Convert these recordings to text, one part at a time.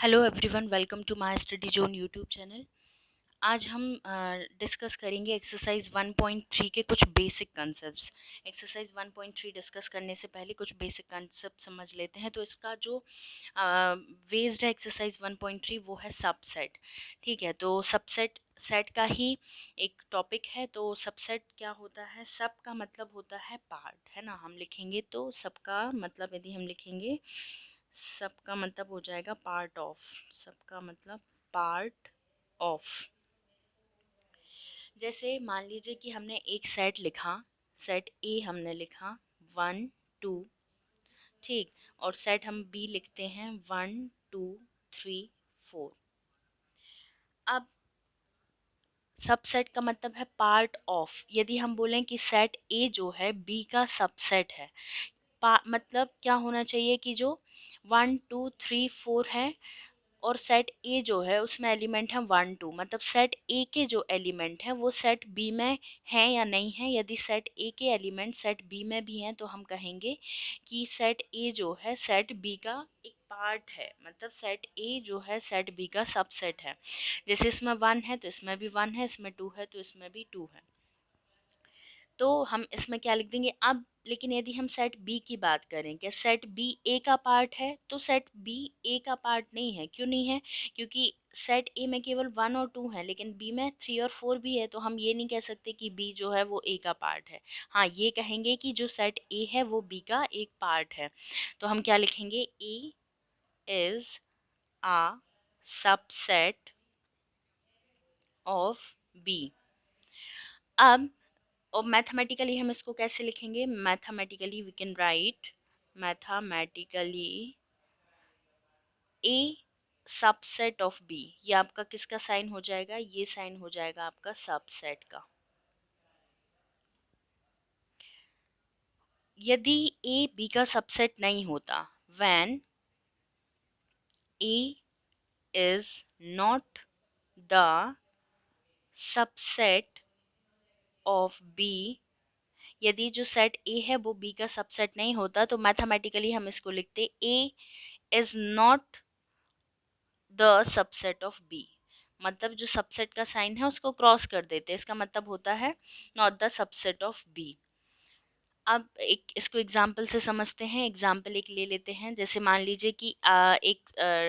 Hello everyone, welcome to my study zone YouTube channel. आज हम discuss करेंगे exercise 1.3 के कुछ बेसिक कंसेप्ट्स। एक्सरसाइज 1.3 डिस्कस करने से पहले कुछ बेसिक कंसेप्ट समझ लेते हैं। तो इसका जो बेस्ड है एक्सरसाइज 1.3 वो है सबसेट। ठीक है, तो सबसेट सेट का ही एक टॉपिक है। तो सबसेट क्या होता है? सब का मतलब होता है पार्ट, है ना। हम लिखेंगे तो सबका मतलब, यदि हम लिखेंगे सबका मतलब हो जाएगा पार्ट ऑफ। सबका मतलब पार्ट ऑफ। जैसे मान लीजिए कि हमने एक सेट लिखा, सेट ए हमने लिखा 1 2, ठीक। और सेट हम बी लिखते हैं 1 2 3 4। अब सबसेट का मतलब है पार्ट ऑफ। यदि हम बोलें कि सेट ए जो है बी का सबसेट है, मतलब क्या होना चाहिए कि जो 1 2 3 4 है और सेट ए जो है उसमें एलिमेंट है 1 2, मतलब सेट ए के जो एलिमेंट हैं वो सेट बी में हैं या नहीं है। यदि सेट ए के एलिमेंट सेट बी में भी हैं तो हम कहेंगे कि सेट ए जो है सेट बी का एक पार्ट है, मतलब सेट ए जो है सेट बी का सबसेट है। जैसे इसमें 1 है तो इसमें भी 1 है, इसमें 2 है तो इसमें भी 2 है। तो हम इसमें क्या लिख देंगे अब। लेकिन यदि हम सेट बी की बात करें, क्या सेट बी ए का पार्ट है? तो सेट बी ए का पार्ट नहीं है। क्यों नहीं है? क्योंकि सेट ए में केवल 1 और 2 है, लेकिन बी में 3 और 4 भी है। तो हम ये नहीं कह सकते कि बी जो है वो ए का पार्ट है। हाँ, ये कहेंगे कि जो सेट ए है वो बी का एक पार्ट है। तो हम क्या लिखेंगे? A is a subset of B. अब और मैथमेटिकली हम इसको कैसे लिखेंगे? Mathematically we can write mathematically A subset of B. ये आपका किसका साइन हो जाएगा? ये साइन हो जाएगा आपका सबसेट का। यदि ए बी का सबसेट नहीं होता, when A is not the subset of B, यदि जो सेट ए है वो बी का सबसेट नहीं होता तो मैथमेटिकली हम इसको लिखते A is not the subset of B. मतलब जो सबसेट का साइन है उसको क्रॉस कर देते हैं, इसका मतलब होता है not the subset of B. अब एक इसको एग्जाम्पल से समझते हैं। एग्जाम्पल एक ले लेते हैं। जैसे मान लीजिए कि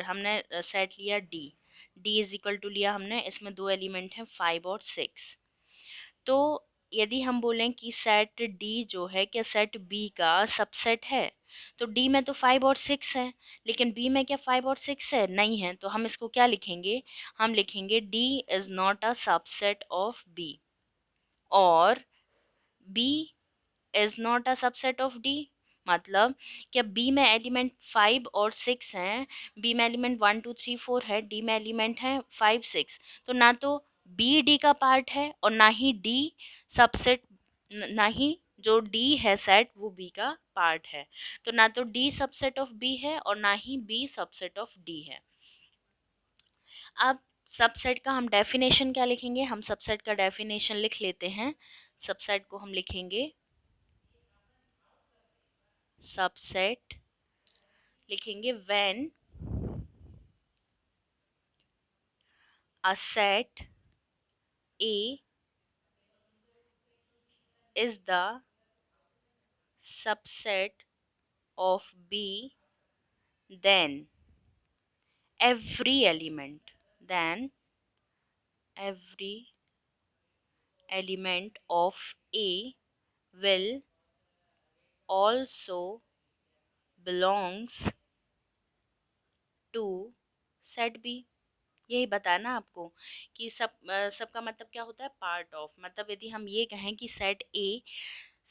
हमने सेट लिया D. D is equal to लिया हमने, इसमें दो एलिमेंट हैं 5 और 6। तो यदि हम बोलें कि सेट डी जो है क्या सेट बी का सबसेट है, तो डी में तो 5 और 6 है, लेकिन बी में क्या 5 और 6 है? नहीं है। तो हम इसको क्या लिखेंगे? हम लिखेंगे D is not a subset of B. और B is not a subset of D, मतलब क्या बी में एलिमेंट 5 और 6 हैं, बी में एलिमेंट 1 2 3 4 है, डी में एलिमेंट है 5 6। तो ना तो बी डी का पार्ट है और ना ही डी सबसेट, ना ही जो डी है सेट वो बी का पार्ट है। तो ना तो डी सबसेट ऑफ बी है और ना ही बी सबसेट ऑफ डी है। अब सबसेट का हम डेफिनेशन क्या लिखेंगे? हम सबसेट का डेफिनेशन लिख लेते हैं। सबसेट को हम लिखेंगे, सबसेट लिखेंगे when a set A is the subset of B, then every element, then every element of A will also belongs to set B। यही बताना आपको कि सबका मतलब क्या होता है? Part of. मतलब यदि हम ये कहें कि सेट ए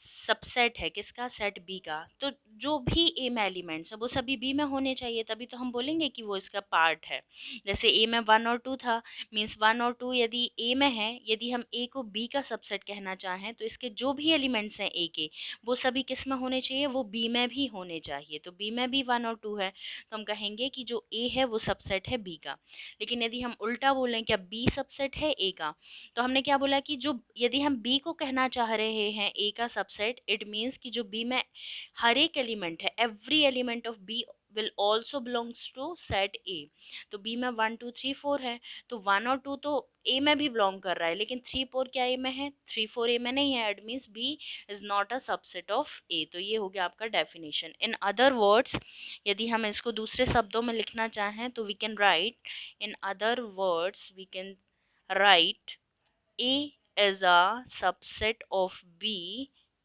सबसेट है किसका? सेट बी का, तो जो भी ए में एलिमेंट्स है वो सभी बी में होने चाहिए, तभी तो हम बोलेंगे कि वो इसका पार्ट है। जैसे ए में 1 और 2 था, मीन्स 1 और 2 यदि ए में है, यदि हम ए को बी का सबसेट कहना चाहें तो इसके जो भी एलिमेंट्स हैं ए के वो सभी किस में होने चाहिए? वो बी में भी होने चाहिए। तो बी में भी 1 और 2 है तो हम कहेंगे कि जो ए है वो सबसेट है बी का। लेकिन यदि हम उल्टा बोलें क्या बी सबसेट है ए का, तो हमने क्या बोला कि जो यदि हम बी को कहना चाह रहे हैं ए का सबसेट, इट मीन्स कि जो बी में हर एक एलिमेंट है, every element of B will also belongs to set A. तो बी में 1 2 3 4 है, तो 1 और 2 तो ए में भी बिलोंग कर रहा है, लेकिन 3 4 क्या ए में है? 3 4 ए में नहीं है, it means B is not a subset of A. तो ये हो गया आपका डेफिनेशन। इन अदर वर्ड्स, यदि हम इसको दूसरे शब्दों में लिखना चाहें तो we can write, in other words we can write A is a subset of B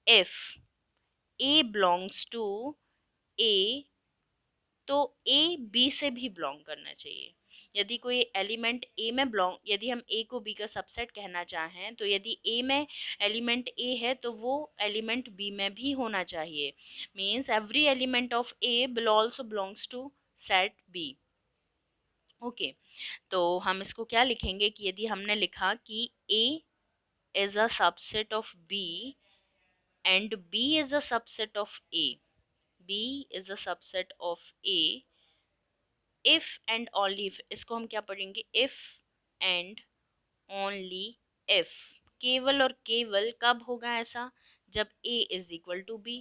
if A belongs to A, तो A B से भी बिलोंग करना चाहिए। यदि कोई एलिमेंट A में बिलोंग, यदि हम A को B का सबसेट कहना चाहें, तो यदि A में एलिमेंट A है तो वो एलिमेंट B में भी होना चाहिए। Means every element of A will also belongs to set B। Okay, तो हम इसको क्या लिखेंगे कि यदि हमने लिखा कि A is a subset of B and B is a subset of A. B is a subset of A if and only if, इसको हम क्या पढ़ेंगे? if and only if, केवल और केवल कब होगा ऐसा? जब A is equal to B।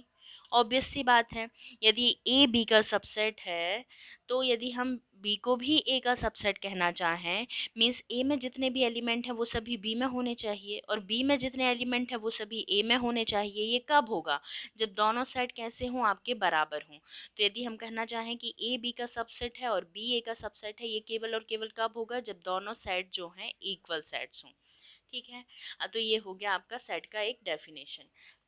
Obvious सी बात है, यदि A B का सबसेट है तो यदि हम B को भी A का सबसेट कहना चाहें, मीन्स A में जितने भी एलिमेंट हैं वो सभी B में होने चाहिए, और B में जितने एलिमेंट हैं वो सभी A में होने चाहिए। ये कब होगा? जब दोनों सेट कैसे हों? आपके बराबर हों। तो यदि हम कहना चाहें कि A B का सबसेट है और B A का सबसेट है, ये केवल और केवल कब होगा? जब दोनों सेट जो हैं इक्वल सेट्स हों। ठीक है, तो ये हो गया आपका सेट का एक डेफिनेशन।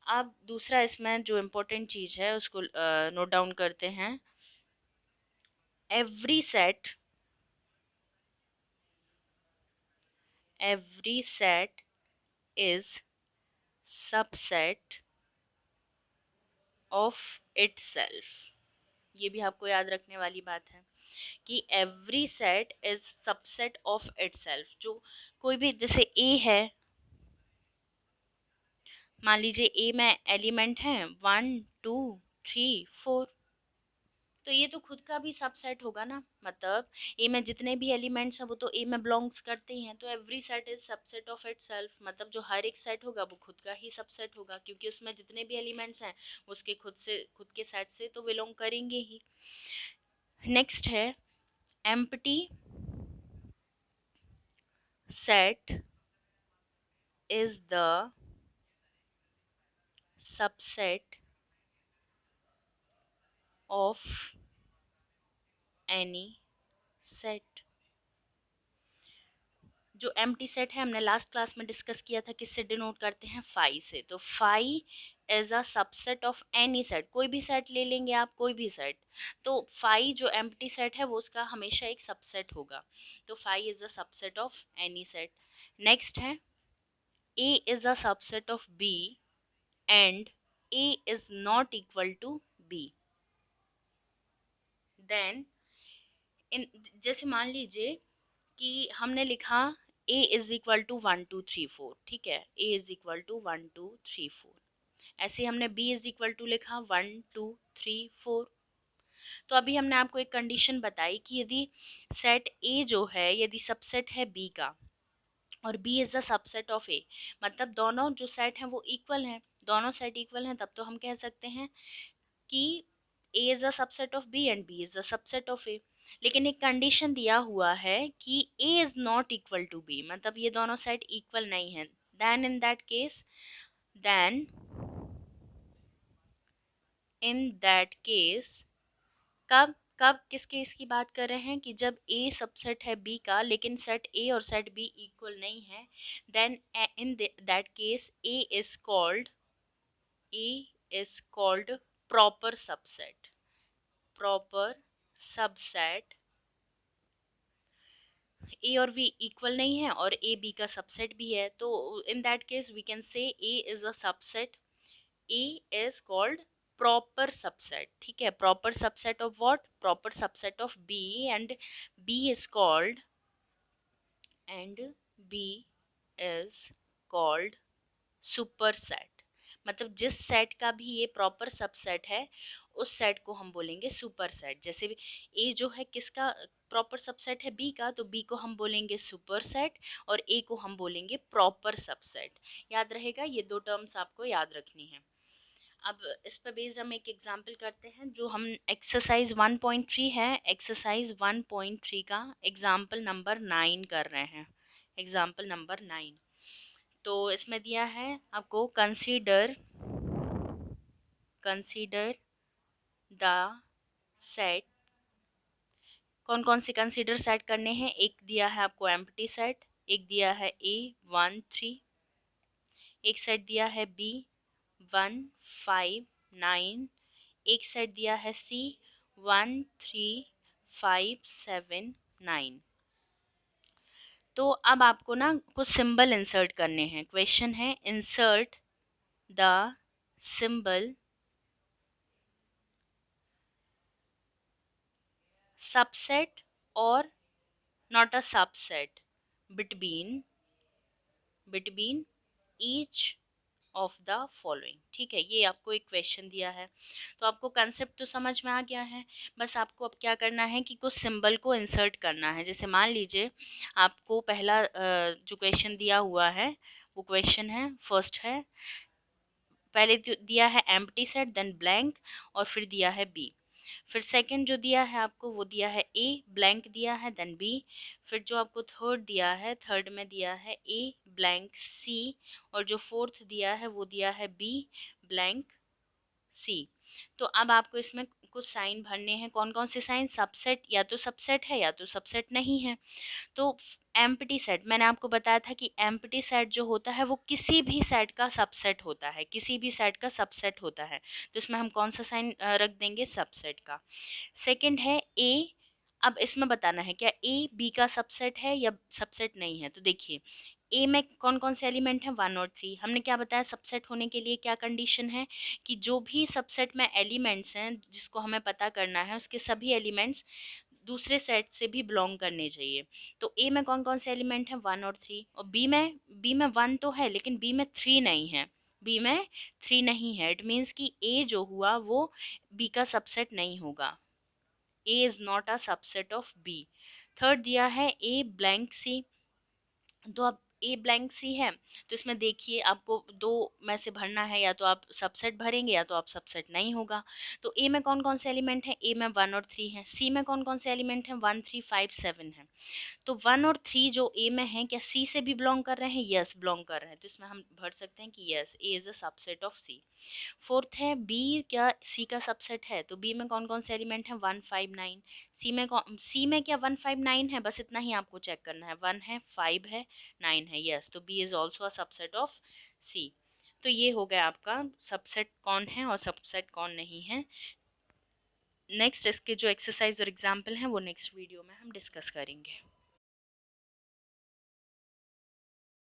अब दूसरा इसमें जो इम्पोर्टेंट चीज़ है उसको नोट डाउन करते हैं। Every set is subset of itself. ये भी आपको याद रखने वाली बात है कि every set is subset of itself. जो कोई भी, जैसे ए है, मान लीजिए ए में एलिमेंट हैं 1 2 3 4, तो ये तो खुद का भी सबसेट होगा ना। मतलब ए में जितने भी एलिमेंट्स हैं वो तो ए में बिलोंग्स करते ही हैं, तो every set is subset of itself. मतलब जो हर एक सेट होगा वो खुद का ही सबसेट होगा, क्योंकि उसमें जितने भी एलिमेंट्स हैं उसके खुद के सेट से तो बिलोंग करेंगे ही। नेक्स्ट है empty set is the subset of any set. जो एम्प्टी सेट है हमने लास्ट क्लास में डिस्कस किया था, किससे डिनोट करते हैं? फाई से। तो phi is a subset of any set. कोई भी सेट ले लेंगे आप, कोई भी सेट, तो फाई जो एम्प्टी सेट है वो उसका हमेशा एक सबसेट होगा। तो phi is a subset of any set. Next है A is a subset of B and A is not equal to B. Then in, जैसे मान लीजिए कि हमने लिखा a इज इक्वल टू 1 2 3 4, ठीक है, a इज इक्वल टू 1 2 3 4। ऐसे हमने b इज इक्वल टू लिखा 1 2 3 4। तो अभी हमने आपको एक कंडीशन बताई कि यदि सेट a जो है यदि सबसेट है b का और b is the subset of a, मतलब दोनों जो सेट हैं वो इक्वल हैं, दोनों सेट इक्वल हैं, तब तो हम कह सकते हैं कि A is a subset of B and B is a subset of A। लेकिन एक कंडीशन दिया हुआ है कि A is not equal to B, मतलब ये दोनों सेट इक्वल नहीं है। then in that case then in that case कब कब किस केस की बात कर रहे हैं? कि जब A सबसेट है B का लेकिन सेट A और सेट B इक्वल नहीं है, then in that case A is called proper subset। Proper subset, A और बी इक्वल नहीं है और ए बी का सबसेट भी है, तो in that case we can say A is a subset. A is called proper subset. ठीक है, proper subset of what? Proper subset of B and B is called and B is called superset. मतलब जिस set का भी ये proper subset है उस set को हम बोलेंगे सुपर सेट। जैसे ए जो है किसका प्रॉपर सबसेट है? बी का, तो बी को हम बोलेंगे सुपर सेट और ए को हम बोलेंगे प्रॉपर सबसेट। याद रहेगा, ये दो टर्म्स आपको याद रखनी है। अब इस पर बेस्ड हम एक एग्जांपल करते हैं, जो हम एक्सरसाइज 1.3 है, एक्सरसाइज 1.3 का एग्जांपल नंबर 9 कर रहे हैं, एग्जांपल नंबर 9। तो इसमें दिया है आपको कंसीडर द सेट। कौन कौन से कंसीडर सेट करने हैं? एक दिया है आपको एम्प्टी सेट, एक दिया है A1 3, एक सेट दिया है B1 5 9, एक सेट दिया है C1 3 5 7 9। तो अब आपको ना कुछ सिंबल इंसर्ट करने हैं। क्वेश्चन है इंसर्ट द सिंबल सबसेट और not a subset between each of the following. ठीक है, ये आपको एक क्वेश्चन दिया है, तो आपको कंसेप्ट तो समझ में आ गया है। बस आपको अब क्या करना है कि कुछ सिंबल को इंसर्ट करना है। जैसे मान लीजिए आपको पहला जो क्वेश्चन दिया हुआ है वो क्वेश्चन है, फर्स्ट है, पहले दिया है एम्प्टी सेट, देन ब्लैंक, और फिर दिया है बी। फिर सेकंड जो दिया है आपको वो दिया है ए, ब्लैंक दिया है, देन बी। फिर जो आपको थर्ड दिया है, थर्ड में दिया है ए ब्लैंक सी, और जो फोर्थ दिया है वो दिया है बी ब्लैंक सी। तो अब आपको इसमें कुछ साइन भरने हैं। कौन कौन से साइन? सबसेट, या तो सबसेट है या तो सबसेट नहीं है। तो एम्प्टी सेट, मैंने आपको बताया था कि एम्प्टी सेट जो होता है वो किसी भी सेट का सबसेट होता है, किसी भी सेट का सबसेट होता है। तो इसमें हम कौन सा साइन रख देंगे? सबसेट का। सेकंड है ए। अब इसमें बताना है क्या ए बी का सबसेट है या सबसेट नहीं है। तो देखिए ए में कौन कौन से एलिमेंट हैं? 1 और 3। हमने क्या बताया सबसेट होने के लिए क्या कंडीशन है? कि जो भी सबसेट में एलिमेंट्स हैं जिसको हमें पता करना है उसके सभी एलिमेंट्स दूसरे सेट से भी बिलोंग करने चाहिए। तो ए में कौन कौन से एलिमेंट हैं? 1 और 3। और बी में 1 तो है लेकिन बी में 3 नहीं है, बी में 3 नहीं है। इट मीन्स कि ए जो हुआ वो बी का सबसेट नहीं होगा। A is not a subset of B। Third दिया है A ब्लैंक C। तो अब ए ब्लैंक सी है, तो इसमें देखिए आपको दो में से भरना है, या तो आप सबसेट भरेंगे या तो आप सबसेट नहीं होगा। तो ए में कौन कौन से एलिमेंट हैं? ए में 1 और 3 है। सी में कौन कौन से एलिमेंट हैं? 1 3 5 7 है। तो 1 और 3 जो ए में है, क्या सी से भी बिलोंग कर रहे हैं? यस, बिलोंग कर रहे हैं। तो इसमें हम भर सकते हैं कि yes, A is a subset of C. Fourth है बी, क्या सी का सबसेट है? तो बी में कौन कौन से एलिमेंट हैं? 1 5 9। सी में क्या 1 5 9 है? बस इतना ही आपको चेक करना है, 1 है, 5 है, 9 है। यस, तो B is also a subset of C. तो ये हो गया आपका सबसेट कौन है और सबसेट कौन नहीं है। नेक्स्ट इसके जो एक्सरसाइज और एग्जाम्पल हैं वो नेक्स्ट वीडियो में हम डिस्कस करेंगे।